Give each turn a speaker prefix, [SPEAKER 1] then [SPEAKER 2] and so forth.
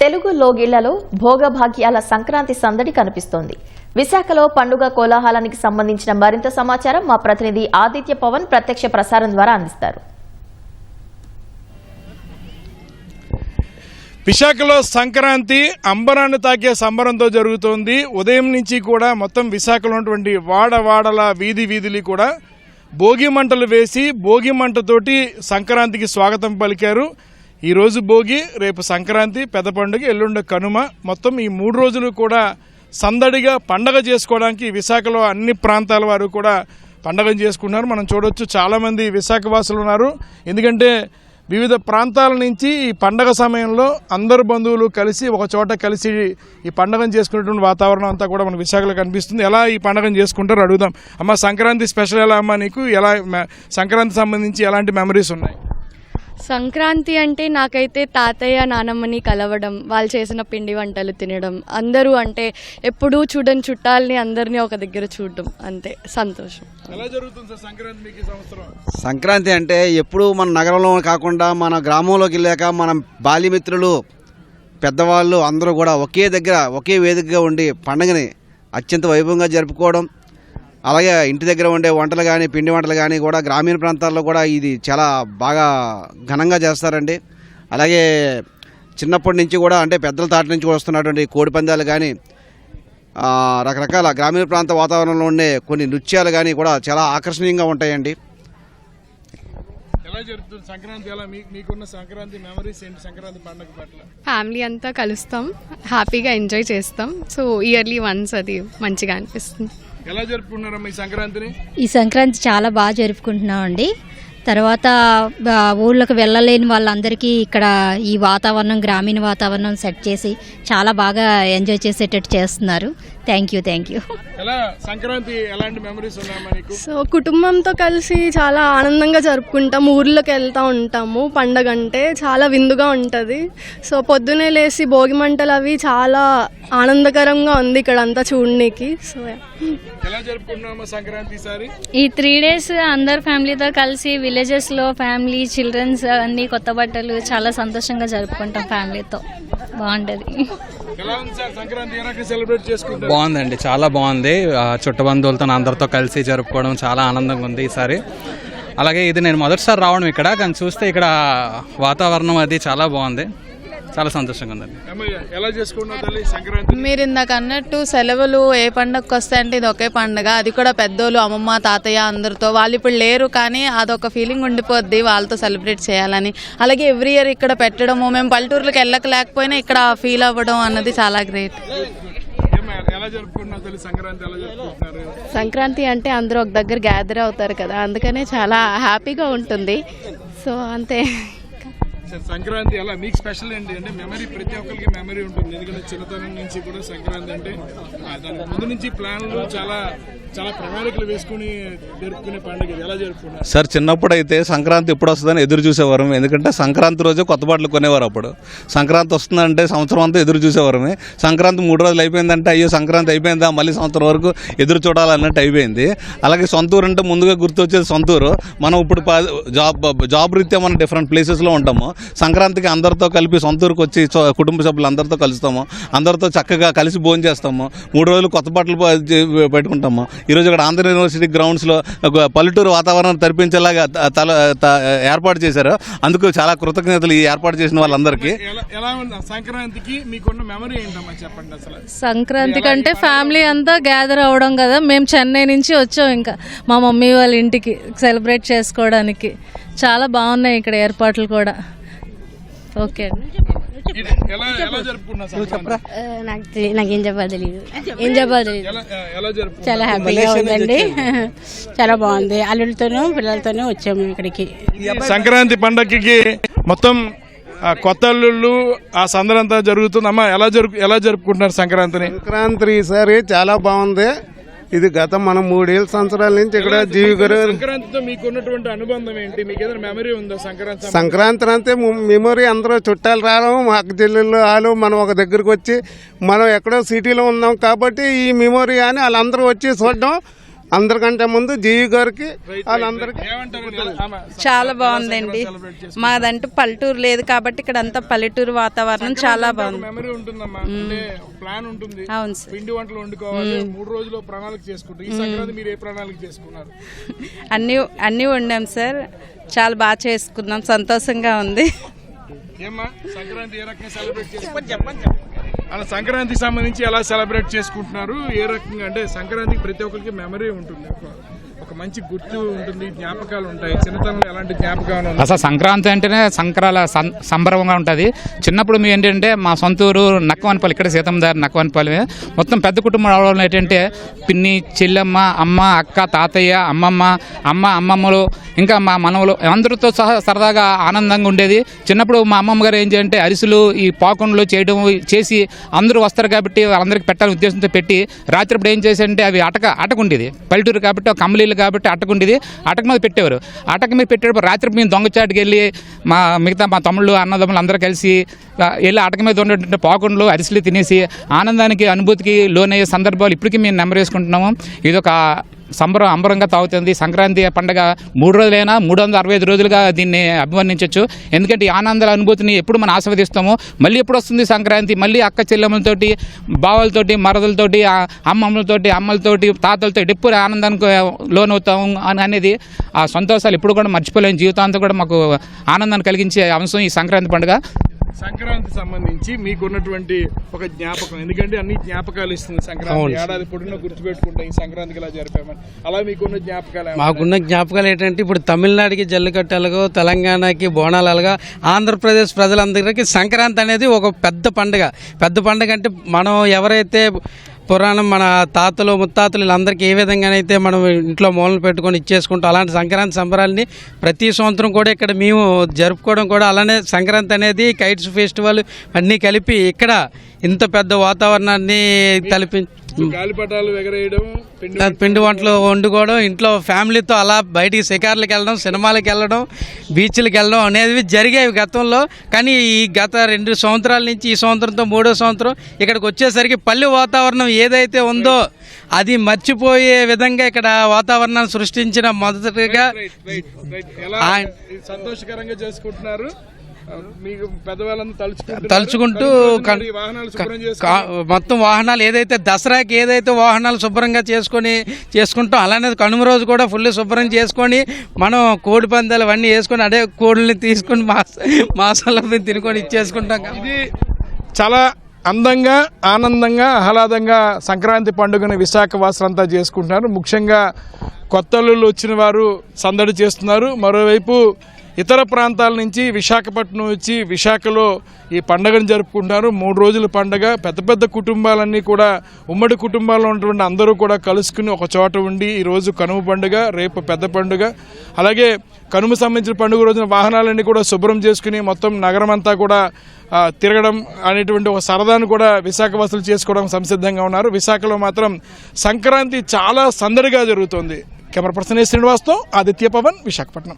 [SPEAKER 1] తెలుగు లోగిళ్లలో భోగభాగ్యాల సంక్రాంతి సందడి కనిపిస్తోంది. విశాఖలో పండుగ కోలాహలానికి సంబంధించిన మరింత సమాచారం మా ప్రతినిధి ఆదిత్య పవన్ ప్రత్యక్ష ప్రసారం ద్వారా అందిస్తారు.
[SPEAKER 2] విశాఖలో సంక్రాంతి అంబరాన్ని తాకే సంబరంతో జరుగుతోంది. ఉదయం నుంచి కూడా మొత్తం విశాఖలో ఉన్నటువంటి వాడవాడల వీధులు కూడా భోగి మంటలు వేసి భోగి మంటతోటి సంక్రాంతికి స్వాగతం పలికారు. ఈరోజు భోగి, రేపు సంక్రాంతి, పెద్ద పండుగ, ఎల్లుండి కనుమ, మొత్తం ఈ 3 రోజులు కూడా సందడిగా పండగ చేసుకోవడానికి విశాఖలో అన్ని ప్రాంతాల వారు కూడా పండగ చేసుకున్నారు. మనం చూడొచ్చు చాలామంది విశాఖ వాసులు ఉన్నారు. ఎందుకంటే వివిధ ప్రాంతాల నుంచి ఈ పండగ సమయంలో అందరు బంధువులు కలిసి ఒక చోట కలిసి ఈ పండగను చేసుకునేటువంటి వాతావరణం అంతా కూడా మన విశాఖలో కనిపిస్తుంది. ఎలా ఈ పండగను చేసుకుంటారో అడుగుదాం. అమ్మ, సంక్రాంతి స్పెషల్ ఎలా అమ్మా నీకు? ఎలా సంక్రాంతి సంబంధించి ఎలాంటి మెమరీస్ ఉన్నాయి?
[SPEAKER 3] సంక్రాంతి అంటే నాకైతే తాతయ్య నానమ్మని కలవడం, వాళ్ళు చేసిన పిండి వంటలు తినడం, అందరూ అంటే ఎప్పుడూ చూడని చుట్టాలని అందరినీ ఒక దగ్గర చూడడం, అంతే సంతోషం.
[SPEAKER 2] ఎలా జరుగుతుంది సార్ సంక్రాంతి మీకు ఈ సంవత్సరం?
[SPEAKER 4] సంక్రాంతి అంటే ఎప్పుడు మన నగరంలో కాకుండా మన గ్రామంలోకి వెళ్ళాక మన బాల్యమిత్రులు పెద్దవాళ్ళు అందరూ కూడా ఒకే దగ్గర ఒకే వేదికగా ఉండి పండుగని అత్యంత వైభవంగా జరుపుకోవడం, అలాగే ఇంటి దగ్గర ఉండే వంటలు కానీ పిండి వంటలు కానీ కూడా గ్రామీణ ప్రాంతాల్లో కూడా ఇది చాలా బాగా ఘనంగా చేస్తారండి. అలాగే చిన్నప్పటి నుంచి కూడా అంటే పెద్దల తాటి నుంచి వస్తున్నటువంటి కోడి పందాలు కానీ రకరకాల గ్రామీణ ప్రాంత వాతావరణంలో ఉండే కొన్ని నృత్యాలు కానీ కూడా చాలా ఆకర్షణీయంగా ఉంటాయండి.
[SPEAKER 2] ఎలా జరుగుతుంది సంక్రాంతి? ఎలా మీకున్న సంక్రాంతి మెమరీస్ ఏంటి సంక్రాంతి పండుగ పట్ల?
[SPEAKER 3] ఫ్యామిలీ అంతా కలుస్తాం, హ్యాపీగా ఎంజాయ్ చేస్తాం. సో ఇయర్లీ వన్స్ అది మంచిగా అనిపిస్తుంది.
[SPEAKER 2] ఎలా జరుపుకుంటున్నారమ్మా ఈ సంక్రాంతిని?
[SPEAKER 5] ఈ సంక్రాంతి చాలా బాగా జరుపుకుంటున్నామండి. తర్వాత ఊళ్ళకి వెళ్ళలేని వాళ్ళందరికీ ఇక్కడ ఈ వాతావరణం, గ్రామీణ వాతావరణం సెట్ చేసి చాలా బాగా ఎంజాయ్ చేసేటట్టు చేస్తున్నారు. Thank you.
[SPEAKER 2] ఎలా సంక్రాంతి ఎలాంటి మెమరీస్ ఉన్నాయమ్మా నీకు?
[SPEAKER 3] సో కుటుంబంతో కలిసి చాలా ఆనందంగా జరుపుకుంటాం. ఊర్లోకి వెళ్తూ ఉంటాము. పండగ అంటే చాలా విందుగా ఉంటుంది. సో పొద్దునే లేసి భోగి మంటలు అవి చాలా ఆనందకరంగా ఉంది ఇక్కడ అంతా చూడడానికి. సో
[SPEAKER 2] ఎలా జరుపుకుంటున్నామా సంక్రాంతి సారి?
[SPEAKER 6] ఈ 3 days అందరు ఫ్యామిలీతో కలిసి విలేజెస్ లో ఫ్యామిలీ, చిల్డ్రన్స్ అన్ని కొత్త బట్టలు చాలా సంతోషంగా జరుపుకుంటాం ఫ్యామిలీతో. బాగుంటది.
[SPEAKER 2] ఎలా ఉంది సార్ సంక్రాంతి? ఏ రకంగా సెలబ్రేట్ చేసుకుంటారు?
[SPEAKER 7] బాగుందండి, చాలా బాగుంది. చుట్టబంధువులతో అందరితో కలిసి జరుపుకోవడం చాలా ఆనందంగా ఉంది ఈసారి. అలాగే ఇది నేను మొదటిసారి రావడం ఇక్కడ, కానీ చూస్తే ఇక్కడ వాతావరణం అది చాలా బాగుంది, చాలా సంతోషంగా ఉందండి.
[SPEAKER 2] ఎలా చేసుకుంటున్నారు తల్లి సంక్రాంతి?
[SPEAKER 8] మీరు ఇందాక అన్నట్టు సెలవులు ఏ పండుగకు వస్తాయంటే ఇది ఒకే పండుగ. అది కూడా పెద్దోళ్ళు, అమ్మమ్మ, తాతయ్య అందరితో. వాళ్ళు ఇప్పుడు లేరు, కానీ అదొక ఫీలింగ్ ఉండిపోద్ది వాళ్ళతో సెలబ్రేట్ చేయాలని. అలాగే ఎవ్రీ ఇయర్ ఇక్కడ పెట్టడము, మేము పల్లెటూర్లకు లేకపోయినా ఇక్కడ ఫీల్ అవ్వడం అన్నది చాలా గ్రేట్.
[SPEAKER 2] ఎలా జరుపుకుంటున్నారు తల్లి సంక్రాంతి? ఎలా జరుపుకుంటున్నారు?
[SPEAKER 9] సంక్రాంతి అంటే అందరూ ఒక దగ్గర గ్యాదర్ అవుతారు కదా, అందుకనే చాలా హ్యాపీగా ఉంటుంది. సో అంతే.
[SPEAKER 2] సంక్రాంతి ఎలా మీకు స్పెషల్ ఏంటి అంటే మెమరీ? ప్రతి ఒక్కరికి మెమరీ ఉంటుంది. ఎందుకంటే చిన్నతనం నుంచి కూడా సంక్రాంతి అంటే దాని ముందు నుంచి ప్లాన్లు చాలా చాలా ప్రణాళికలు వేసుకుని జరుపుకునే పండుగ. ఎలా జరుపుకున్నారు
[SPEAKER 10] సార్? చిన్నప్పుడు అయితే సంక్రాంతి ఎప్పుడు వస్తుందని ఎదురు చూసేవారు. ఎందుకంటే సంక్రాంతి రోజే కొత్త బట్టలు కొనేవారు. అప్పుడు సంక్రాంతి వస్తుందంటే సంవత్సరం అంతా ఎదురు చూసేవారమే. సంక్రాంతి 3 రోజులు అయిపోయిందంటే అయ్యో సంక్రాంతి అయిపోయిందా, మళ్ళీ సంవత్సరం వరకు ఎదురు చూడాలన్నట్టు అయిపోయింది. అలాగే సొంతూరు అంటే ముందుగా గుర్తొచ్చేది సొంతూరు. మనం ఇప్పుడు జాబ్ రీత్యా మనం డిఫరెంట్ ప్లేసెస్లో ఉంటాము. సంక్రాంతికి అందరితో కలిపి సొంతూరుకు వచ్చి కుటుంబ సభ్యులు అందరితో కలుస్తాము, అందరితో చక్కగా కలిసి భోజనం చేస్తాము. 3 రోజులు కొత్త బట్టలు పెట్టుకుంటాము. ఈరోజు ఇక్కడ ఆంధ్ర యూనివర్సిటీ గ్రౌండ్స్లో పల్లెటూరు వాతావరణం తెరిపించేలాగా ఏర్పాటు చేశారు. అందుకు చాలా కృతజ్ఞతలు ఈ ఏర్పాటు చేసిన వాళ్ళందరికీ.
[SPEAKER 2] సంక్రాంతికి మీకున్న మెమరీ ఏంటమ్మా చెప్పండి అసలు?
[SPEAKER 6] సంక్రాంతి కంటే ఫ్యామిలీ అంతా గ్యాదర్ అవడం కదా. మేము చెన్నై నుంచి వచ్చాం ఇంకా మా మమ్మీ వాళ్ళ ఇంటికి సెలబ్రేట్ చేసుకోవడానికి. చాలా బాగున్నాయి ఇక్కడ ఏర్పాట్లు కూడా. ఓకే.
[SPEAKER 5] నాకేం చెప్పాలి తెలియదు. చాలా హ్యాపీగా ఉందండి, చాలా బాగుంది. అల్లుడితోనూ పిల్లలతోనూ వచ్చాము ఇక్కడికి.
[SPEAKER 2] సంక్రాంతి పండగకి మొత్తం కొత్త అల్లుళ్ళు ఆ సందడంతా జరుగుతుందమ్మా. ఎలా జరుపుకుంటున్నారు సంక్రాంతిని?
[SPEAKER 11] సంక్రాంతి ఈసారి చాలా బాగుంది. ఇది గత మనం 3 సంవత్సరాల నుంచి ఇక్కడ జీవి గారు.
[SPEAKER 2] సంక్రాంతితో మీకున్నటువంటి అనుబంధం ఏంటి? మీకు ఏదైనా మెమరీ ఉందా సంక్రాంతి?
[SPEAKER 11] సంక్రాంతి అంటే మెమరీ అందరూ చుట్టాలు రావడం, మా అక్క చెల్లెళ్ళు వాళ్ళు మనం ఒక దగ్గరకు వచ్చి, మనం ఎక్కడో సిటీలో ఉన్నాం కాబట్టి ఈ మెమరీ అని వాళ్ళందరూ వచ్చి చూడడం అందరికంటే ముందు జీవి గారికి వాళ్ళందరికీ
[SPEAKER 8] చాలా బాగుందండి. మాదంటూ పల్లెటూరు లేదు కాబట్టి ఇక్కడ అంతా పల్లెటూరు వాతావరణం చాలా బాగుంది.
[SPEAKER 2] మెమరీ ఉంటుందమ్మా, అంటే ప్లాన్ ఉంటుంది.
[SPEAKER 8] అవును సార్.
[SPEAKER 2] పిండి వంటలు వండుకోవాలి, 3 రోజులు ప్రణాళిక చేసుకుంటారు. ఈ సంక్రాంతి మీరు ఏ ప్రణాళిక చేసుకున్నారు?
[SPEAKER 8] అన్నీ వండాం సార్, చాలా బాగా చేసుకున్నాం, సంతోషంగా ఉంది.
[SPEAKER 2] ఏమ్మా సంక్రాంతి ఏ రకంగా సెలబ్రేట్ చేసుకుంటారు? అలా సంక్రాంతికి సంబంధించి ఎలా సెలబ్రేట్ చేసుకుంటున్నారు? ఏ రకంగా అంటే సంక్రాంతికి ప్రతి ఒక్కరికి మెమరీ ఉంటుంది, ఒక మంచి గుర్తు ఉంటుంది, జ్ఞాపకాలు ఉంటాయి. చిన్నతనంలో ఎలాంటి జ్ఞాపకాలు ఉన్నాయి?
[SPEAKER 12] అసలు సంక్రాంతి అంటేనే సంబరంగా ఉంటుంది. చిన్నప్పుడు మేము ఏంటంటే మా సొంత ఊరు నక్కవనపల్లి, ఇక్కడ సీతందారి నక్కవనపల్లి. మొత్తం పెద్ద కుటుంబం అవడం ఏంటంటే పిన్ని, చెల్లెమ్మ, అమ్మ, అక్క, తాతయ్య, అమ్మమ్మలు, ఇంకా మా మనవలు అందరితో సహా సరదాగా ఆనందంగా ఉండేది. చిన్నప్పుడు మా అమ్మమ్మ గారు ఏం చేయాలంటే అరిసెలు, ఈ పాకుండలు చేసి అందరూ వస్తారు కాబట్టి వాళ్ళందరికీ పెట్టాలని ఉద్దేశంతో పెట్టి రాత్రిప్పుడు ఏం చేశారంటే అవి అటక ఉండేది, పల్లెటూరు కాబట్టి కమ్మలీలు కాబట్టి అటకుండేది, అటక మీద పెట్టేవారు. అటక మీద పెట్టేటప్పుడు రాత్రి మేము దొంగచాటుకి వెళ్ళి మా తమ్ముళ్ళు అన్నదమ్ములు అందరూ కలిసి వెళ్ళి అటక మీద ఉండేటువంటి పాకుండలు అరిసెలు తినేసి ఆనందానికి అనుభూతికి లోనయ్యే సందర్భాలు ఇప్పటికీ మేము నెంబర్ వేసుకుంటున్నాము. ఇదొక అంబరంగా తాగుతుంది. సంక్రాంతి పండుగ 3 రోజులైనా 365 రోజులుగా దీన్ని అభివర్ణించవచ్చు. ఎందుకంటే ఈ ఆనందాల అనుభూతిని ఎప్పుడు మనం ఆస్వాదిస్తామో మళ్ళీ ఎప్పుడు వస్తుంది సంక్రాంతి, మళ్ళీ అక్క చెల్లెమ్మలతోటి, బావలతోటి, మరదలతోటి, అమ్మలతోటి, తాతలతోటి ఎప్పుడు ఆనందానికి లోనవుతాము అనేది ఆ సంతోషాలు ఎప్పుడు కూడా మర్చిపోలేని జీవితాంతం కూడా మాకు ఆనందాన్ని కలిగించే అంశం ఈ సంక్రాంతి పండుగ.
[SPEAKER 2] సంక్రాంతి సంబంధించి మీకున్నటువంటి ఒక జ్ఞాపకం, ఎందుకంటే అన్ని జ్ఞాపకాలు ఇస్తుంది సంక్రాంతి. ఏడాది పొడిన గుర్తుపెట్టుకుంటాం ఈ సంక్రాంతికి ఇలా జరిపామని. అలా మీకున్న జ్ఞాపకాలు?
[SPEAKER 13] మాకున్న జ్ఞాపకాలు ఏంటంటే ఇప్పుడు తమిళనాడుకి జల్లికట్టు ఎలాగో, తెలంగాణకి బోనాలు అలాగా, ఆంధ్రప్రదేశ్ ప్రజలందరికీ సంక్రాంతి అనేది ఒక పెద్ద పండుగ అంటే మనం ఎవరైతే పురాణం మన తాతలు ముత్తాతలు వీళ్ళందరికీ ఏ విధంగానైతే మనం ఇంట్లో మూలలు పెట్టుకొని ఇచ్చేసుకుంటాం, అలాంటి సంక్రాంతి సంబరాలని ప్రతి సంవత్సరం కూడా ఇక్కడ మేము జరుపుకోవడం కూడా అలానే. సంక్రాంతి అనేది కైట్స్ ఫెస్టివల్ అన్నీ కలిపి ఇక్కడ ఇంత పెద్ద వాతావరణాన్ని
[SPEAKER 2] గాలిపటాలు ఎగరేయడం,
[SPEAKER 13] పిండి వంటలు వండుకోవడం, ఇంట్లో ఫ్యామిలీతో అలా బయటికి షికార్లకు వెళ్ళడం, సినిమాలకు వెళ్ళడం, బీచ్లకు వెళ్ళడం అనేవి జరిగాయి గతంలో. కానీ ఈ గత 2 సంవత్సరాల నుంచి ఈ సంవత్సరంతో 3వ సంవత్సరం ఇక్కడికి వచ్చేసరికి పల్లె వాతావరణం ఏదైతే ఉందో అది మర్చిపోయే విధంగా ఇక్కడ వాతావరణాన్ని సృష్టించిన మొదటిగా
[SPEAKER 2] సంతోషకరంగా చేసుకుంటున్నారు. మీకు పెద్దవాళ్ళందరూ
[SPEAKER 13] తలుచుకుంటూ మొత్తం వాహనాలు ఏదైతే దసరాకి ఏదైతే వాహనాలు శుభ్రంగా చేసుకుంటాం అలానే కనుమ రోజు కూడా ఫుల్ శుభ్రం చేసుకొని మనం కోడి పందాలు అవన్నీ వేసుకొని అదే కోడిని తీసుకొని మాసాల మీద తినుకొని ఇచ్చేసుకుంటాం.
[SPEAKER 2] ఇది చాలా అందంగా, ఆనందంగా, ఆహ్లాదంగా సంక్రాంతి పండుగను విశాఖ వాసులంతా చేసుకుంటున్నారు. ముఖ్యంగా కొత్తల్లుళ్ళు వచ్చిన వారు సందడి చేస్తున్నారు. మరోవైపు ఇతర ప్రాంతాల నుంచి విశాఖపట్నం వచ్చి విశాఖలో ఈ పండుగను జరుపుకుంటున్నారు. 3 రోజుల పండుగ. పెద్ద కుటుంబాలన్నీ కూడా ఉమ్మడి కుటుంబాల్లో ఉన్నటువంటి అందరూ కూడా కలుసుకుని ఒక చోట ఉండి ఈరోజు కనుమ పండుగ, రేపు పెద్ద పండుగ. అలాగే కనుమ సంబంధించిన పండుగ రోజున వాహనాలన్నీ కూడా శుభ్రం చేసుకుని మొత్తం నగరం అంతా కూడా తిరగడం అనేటువంటి ఒక సరదాను కూడా విశాఖవాసులు చేసుకోవడం సంసిద్ధంగా ఉన్నారు. విశాఖలో మాత్రం సంక్రాంతి చాలా సందడిగా జరుగుతోంది. కెమెరా పర్సన్ శ్రీనివాస్తో ఆదిత్య పవన్, విశాఖపట్నం.